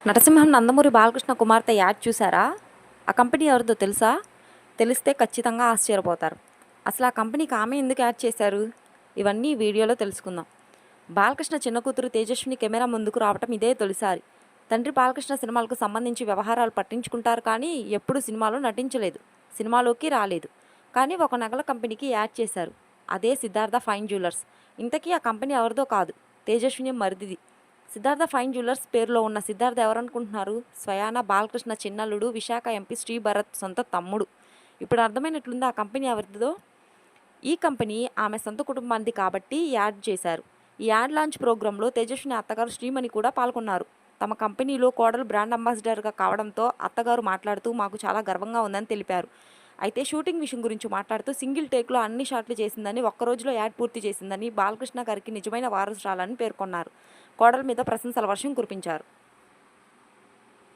నరసింహం నందమూరి బాలకృష్ణ కుమార్తె యాడ్ చూసారా? ఆ కంపెనీ ఎవరిదో తెలుసా? తెలిస్తే ఖచ్చితంగా ఆశ్చర్యపోతారు. అసలు ఆ కంపెనీకి ఆమె ఎందుకు యాడ్ చేశారు? ఇవన్నీ ఈ వీడియోలో తెలుసుకుందాం. బాలకృష్ణ చిన్న కూతురు తేజస్విని కెమెరా ముందుకు రావటం ఇదే తొలిసారి. తండ్రి బాలకృష్ణ సినిమాలకు సంబంధించి వ్యవహారాలు పట్టించుకుంటారు కానీ ఎప్పుడూ సినిమాలో నటించలేదు, సినిమాలోకి రాలేదు. కానీ ఒక నగల కంపెనీకి యాడ్ చేశారు. అదే సిద్ధార్థ ఫైన్ జ్యువెలర్స్. ఇంతకీ ఆ కంపెనీ ఎవరిదో కాదు, తేజస్విని మరిదిది. సిద్ధార్థ ఫైన్ జ్యువెలర్స్ పేరులో ఉన్న సిద్ధార్థ ఎవరనుకుంటున్నారు? స్వయాన బాలకృష్ణ చిన్నల్లుడు, విశాఖ ఎంపీ శ్రీ భరత్ సొంత తమ్ముడు. ఇప్పుడు అర్థమైనట్లుంది ఆ కంపెనీ ఎవరిదో. ఈ కంపెనీ ఆమె సొంత కుటుంబానికి కాబట్టి యాడ్ చేశారు. ఈ యాడ్ లాంచ్ ప్రోగ్రాంలో తేజస్విని అత్తగారు శ్రీమణి కూడా పాల్గొన్నారు. తమ కంపెనీలో కోడలు బ్రాండ్ అంబాసిడర్గా కావడంతో అత్తగారు మాట్లాడుతూ మాకు చాలా గర్వంగా ఉందని తెలిపారు. అయితే షూటింగ్ విషయం గురించి మాట్లాడుతూ సింగిల్ టేక్లో అన్ని షాట్లు చేసిందని, ఒక్కరోజులో యాడ్ పూర్తి చేసిందని, బాలకృష్ణ గారికి నిజమైన వారసురాలని పేర్కొన్నారు. కోడల మీద ప్రశంసల వర్షం కురిపించారు.